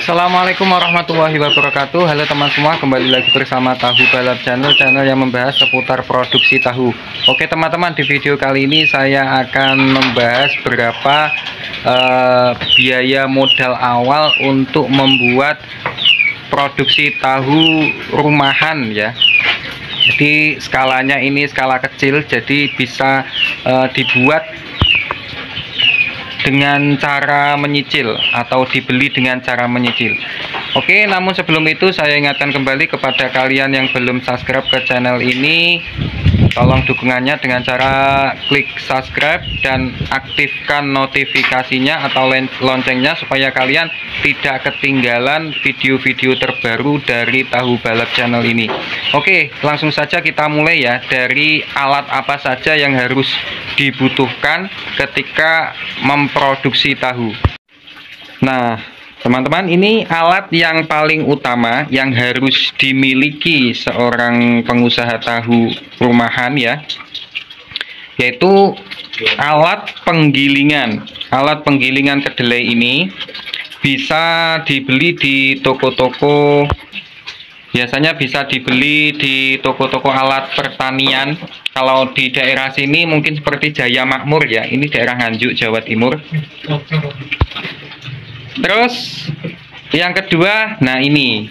Assalamualaikum warahmatullahi wabarakatuh. Halo teman semua, kembali lagi bersama Tahu Balap Channel yang membahas seputar produksi tahu. Oke teman-teman, di video kali ini saya akan membahas berapa biaya modal awal untuk membuat produksi tahu rumahan ya. Jadi skalanya ini skala kecil, jadi bisa dibuat dengan cara menyicil atau dibeli dengan cara menyicil. Oke, namun sebelum itu saya ingatkan kembali kepada kalian yang belum subscribe ke channel ini, tolong dukungannya dengan cara klik subscribe dan aktifkan notifikasinya atau loncengnya supaya kalian tidak ketinggalan video-video terbaru dari Tahu Balap Channel ini. Oke, langsung saja kita mulai ya, dari alat apa saja yang harus dibutuhkan ketika memproduksi tahu. Nah teman-teman, ini alat yang paling utama yang harus dimiliki seorang pengusaha tahu rumahan ya, yaitu alat penggilingan. Alat penggilingan kedelai ini bisa dibeli di toko-toko, biasanya bisa dibeli di toko-toko alat pertanian. Kalau di daerah sini mungkin seperti Jaya Makmur ya, ini daerah Nganjuk, Jawa Timur. Terus yang kedua, nah ini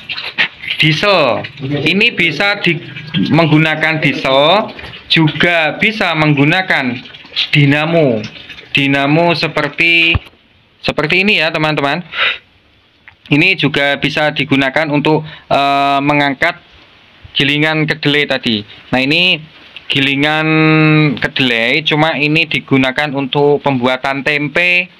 diesel. Ini bisa menggunakan diesel, juga bisa menggunakan dinamo. Dinamo seperti ini ya teman-teman. Ini juga bisa digunakan untuk mengangkat gilingan kedelai tadi. Nah ini gilingan kedelai, cuma ini digunakan untuk pembuatan tempe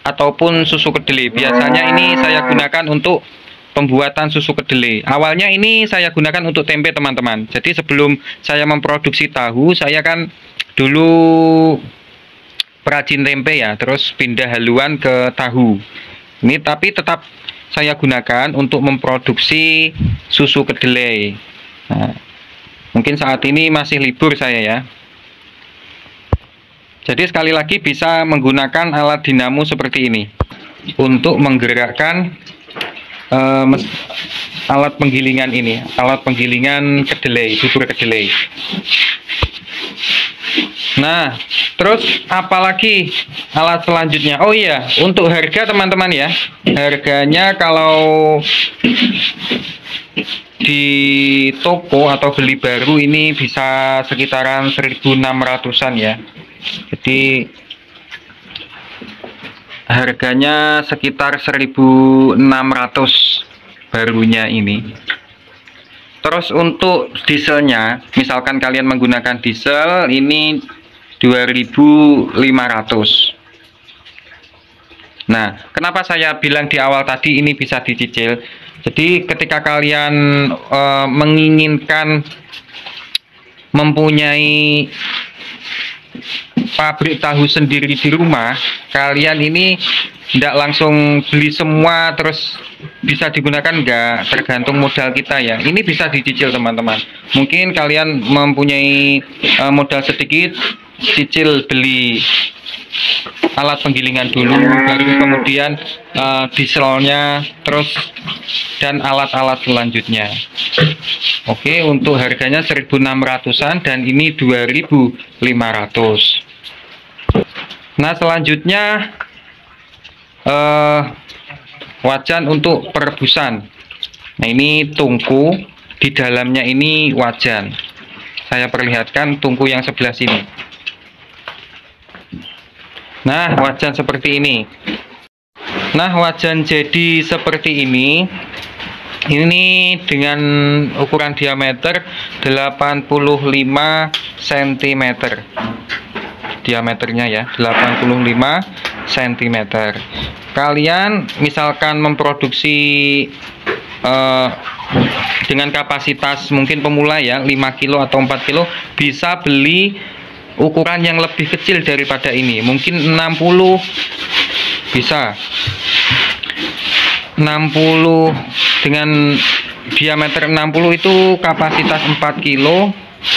ataupun susu kedelai. Biasanya ini saya gunakan untuk pembuatan susu kedelai. Awalnya ini saya gunakan untuk tempe teman-teman. Jadi sebelum saya memproduksi tahu, saya kan dulu perajin tempe ya, terus pindah haluan ke tahu. Ini tapi tetap saya gunakan untuk memproduksi susu kedelai. Nah, mungkin saat ini masih libur saya ya. Jadi sekali lagi bisa menggunakan alat dinamo seperti ini untuk menggerakkan alat penggilingan ini, alat penggilingan kedelai, bubur kedelai. Nah, terus apalagi alat selanjutnya? Oh iya, untuk harga teman-teman ya, harganya kalau di toko atau beli baru ini bisa sekitaran 1.600-an ya. Jadi harganya sekitar 1.600 barunya ini. Terus untuk dieselnya, misalkan kalian menggunakan diesel ini 2.500. Nah, kenapa saya bilang di awal tadi ini bisa dicicil? Jadi ketika kalian menginginkan mempunyai pabrik tahu sendiri di rumah, kalian ini tidak langsung beli semua terus bisa digunakan, enggak, tergantung modal kita ya. Ini bisa dicicil teman-teman. Mungkin kalian mempunyai modal sedikit, cicil beli alat penggilingan dulu, baru kemudian dieselnya, terus dan alat-alat selanjutnya. Oke, untuk harganya 1.600-an dan ini 2.500. Nah selanjutnya wajan untuk perebusan. Nah ini tungku, di dalamnya ini wajan. Saya perlihatkan tungku yang sebelah sini. Nah wajan seperti ini. Nah wajan jadi seperti ini dengan ukuran diameter 85 cm. Diameternya ya 85 cm. Kalian misalkan memproduksi dengan kapasitas mungkin pemula ya 5 kilo atau 4 kilo, bisa beli ukuran yang lebih kecil daripada ini, mungkin 60, bisa 60 dengan diameter 60 itu kapasitas 4 kilo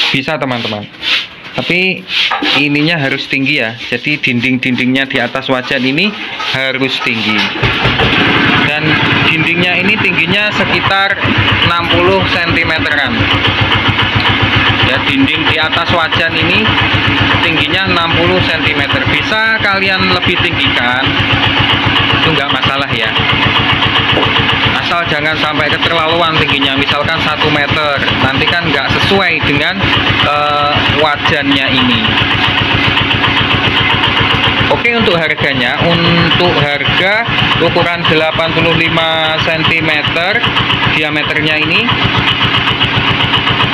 bisa teman-teman. Tapi ininya harus tinggi ya, jadi dinding-dindingnya di atas wajan ini harus tinggi. Dan dinding sekitar 60 cm-an. Ya, dinding di atas wajan ini tingginya 60 cm. Bisa kalian lebih tinggikan, itu nggak masalah ya, asal jangan sampai keterlaluan tingginya, misalkan 1 meter, nanti kan nggak sesuai dengan wajannya ini. Oke, untuk harganya, untuk harga ukuran 85 cm diameternya ini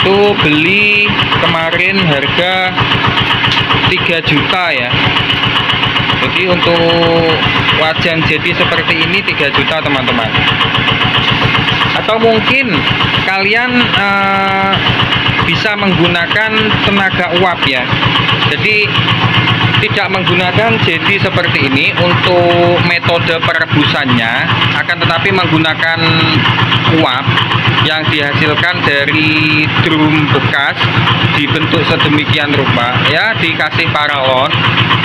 itu beli kemarin harga 3 juta ya. Jadi untuk wajan jadi seperti ini 3 juta teman-teman. Atau mungkin kalian bisa menggunakan tenaga uap ya. Jadi tidak menggunakan jadi seperti ini untuk metode perebusannya, akan tetapi menggunakan uap yang dihasilkan dari drum bekas dibentuk sedemikian rupa ya, dikasih paralon.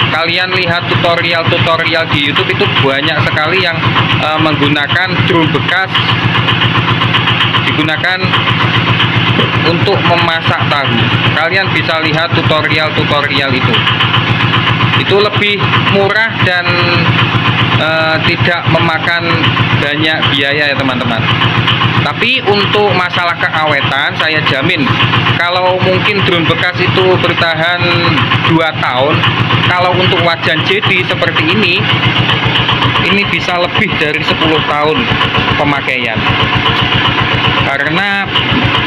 Kalian lihat tutorial-tutorial di YouTube itu banyak sekali yang menggunakan drum bekas digunakan untuk memasak tahu. Kalian bisa lihat tutorial-tutorial itu lebih murah dan tidak memakan banyak biaya ya teman-teman. Tapi untuk masalah keawetan saya jamin, kalau mungkin drone bekas itu bertahan 2 tahun, kalau untuk wajan jadi seperti ini bisa lebih dari 10 tahun pemakaian, karena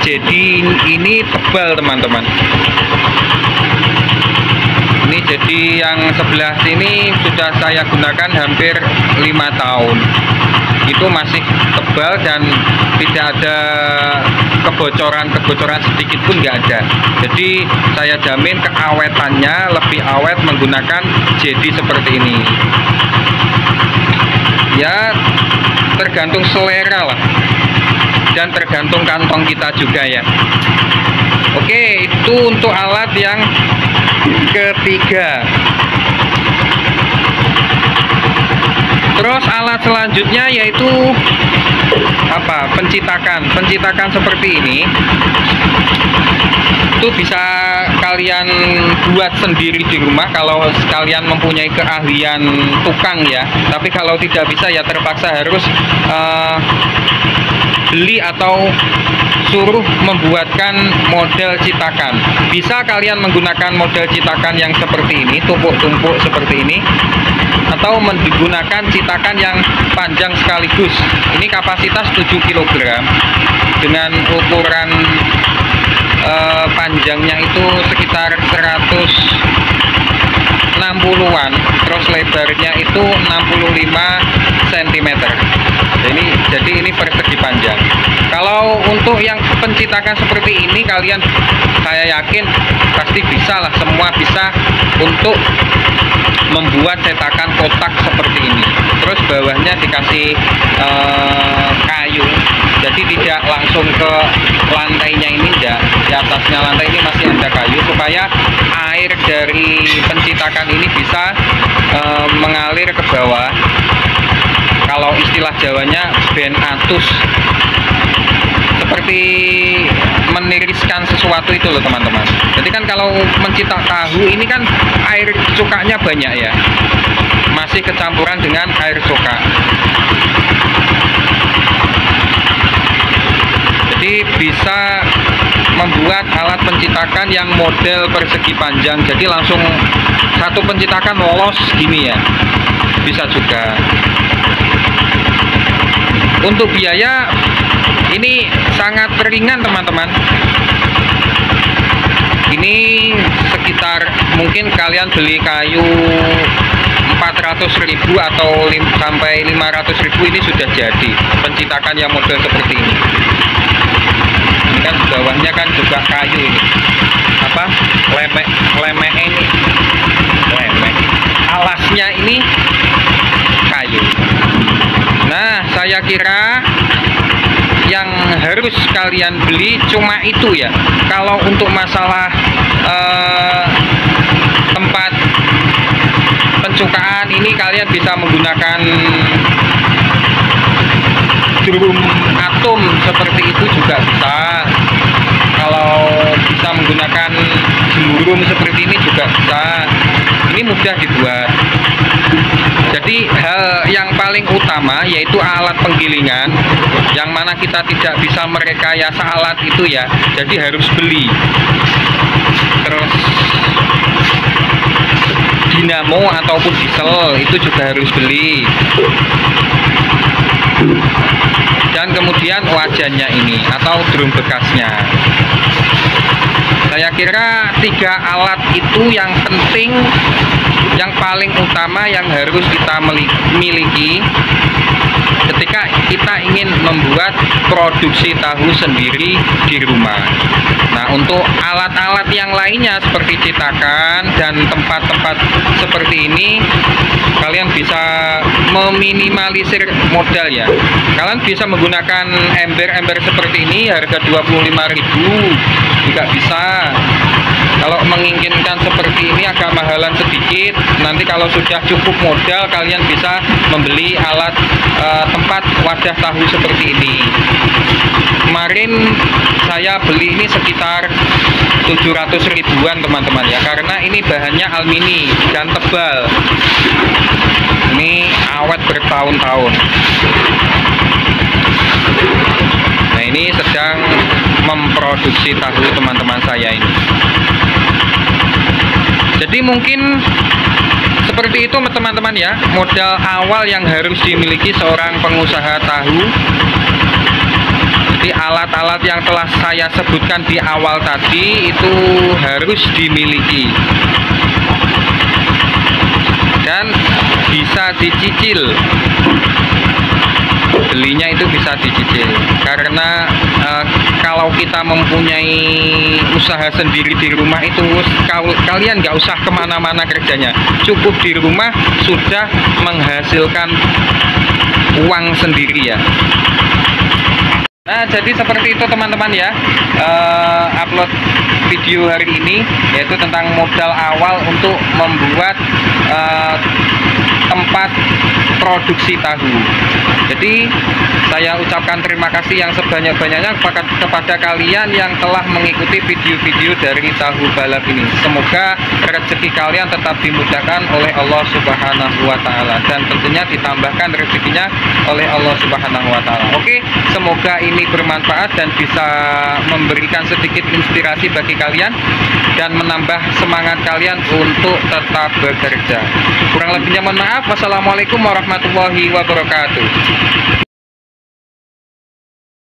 jadi ini tebal teman-teman. Ini jadi yang sebelah sini sudah saya gunakan hampir 5 tahun. Itu masih tebal dan tidak ada kebocoran sedikit pun nggak ada. Jadi saya jamin keawetannya lebih awet menggunakan jadi seperti ini. Ya, tergantung selera lah, dan tergantung kantong kita juga ya. Oke, itu untuk alat yang ketiga. Terus alat selanjutnya yaitu apa? Pencitakan seperti ini. Itu bisa kalian buat sendiri di rumah kalau kalian mempunyai keahlian tukang ya. Tapi kalau tidak bisa ya terpaksa harus beli atau suruh membuatkan model citakan. Bisa kalian menggunakan model citakan yang seperti ini, tumpuk-tumpuk seperti ini, atau menggunakan citakan yang panjang sekaligus. Ini kapasitas 7 kg dengan ukuran panjangnya itu sekitar 160-an, terus lebarnya itu 65 cm. Jadi ini persegi panjang. Kalau untuk yang pencitakan seperti ini, kalian saya yakin pasti bisa lah, semua bisa untuk membuat cetakan kotak seperti ini. Terus bawahnya dikasih kayu, jadi tidak langsung ke lantainya ini, enggak. Di atasnya lantai ini masih ada kayu supaya air dari pencitakan ini bisa mengalir ke bawah. Kalau istilah Jawanya ben atus, seperti meniriskan sesuatu itu loh teman-teman. Jadi kan kalau mencetak tahu ini kan air cukanya banyak ya, masih kecampuran dengan air cuka. Jadi bisa membuat alat pencetakan yang model persegi panjang, jadi langsung satu pencetakan lolos gini ya, bisa juga. Untuk biaya ini sangat ringan teman-teman. Ini sekitar mungkin kalian beli kayu 400.000 atau sampai 500.000 ini sudah jadi pencetakan yang model seperti ini. Ini kan bawahnya kan juga kayu ini. Apa? Lemek ini. Lemek. Alasnya ini kayu. Nah, saya kira yang harus kalian beli cuma itu ya. Kalau untuk masalah tempat pencukaan ini, kalian bisa menggunakan drum atom seperti itu juga bisa. Kalau bisa menggunakan jemurung seperti ini juga bisa. Ini mudah dibuat. Jadi hal yang paling utama yaitu alat penggilingan, yang mana kita tidak bisa merekayasa alat itu ya, jadi harus beli. Terus dinamo ataupun diesel itu juga harus beli. Dan kemudian wajannya ini atau drum bekasnya. Saya kira 3 alat itu yang penting, yang paling utama yang harus kita miliki ketika kita ingin membuat produksi tahu sendiri di rumah. Nah, untuk alat-alat yang lainnya seperti cetakan dan tempat-tempat seperti ini, kalian bisa meminimalisir modal ya. Kalian bisa menggunakan ember-ember seperti ini, harga 25.000 juga bisa. Kalau menginginkan seperti ini agak mahalan sedikit, nanti kalau sudah cukup modal kalian bisa membeli alat tempat wadah tahu seperti ini. Kemarin saya beli ini sekitar 700 ribuan teman-teman ya, karena ini bahannya alumini dan tebal. Ini awet bertahun-tahun. Nah, ini sedang memproduksi tahu teman-teman saya ini. Jadi mungkin seperti itu teman-teman ya, modal awal yang harus dimiliki seorang pengusaha tahu. Jadi alat-alat yang telah saya sebutkan di awal tadi itu harus dimiliki dan bisa dicicil. Belinya itu bisa dicicil, karena kalau kita mempunyai usaha sendiri di rumah itu kalian nggak usah kemana-mana kerjanya, cukup di rumah sudah menghasilkan uang sendiri ya. Nah, jadi seperti itu teman-teman ya, upload video hari ini yaitu tentang modal awal untuk membuat tempat produksi tahu. Jadi saya ucapkan terima kasih yang sebanyak-banyaknya kepada kalian yang telah mengikuti video-video dari tahu balap ini. Semoga rezeki kalian tetap dimudahkan oleh Allah Subhanahu wa Ta'ala, dan tentunya ditambahkan rezekinya oleh Allah Subhanahu wa Ta'ala. Oke, semoga ini bermanfaat dan bisa memberikan sedikit inspirasi bagi kalian dan menambah semangat kalian untuk tetap bekerja. Kurang lebihnya mohon maaf. Wassalamualaikum warahmatullahi wabarakatuh.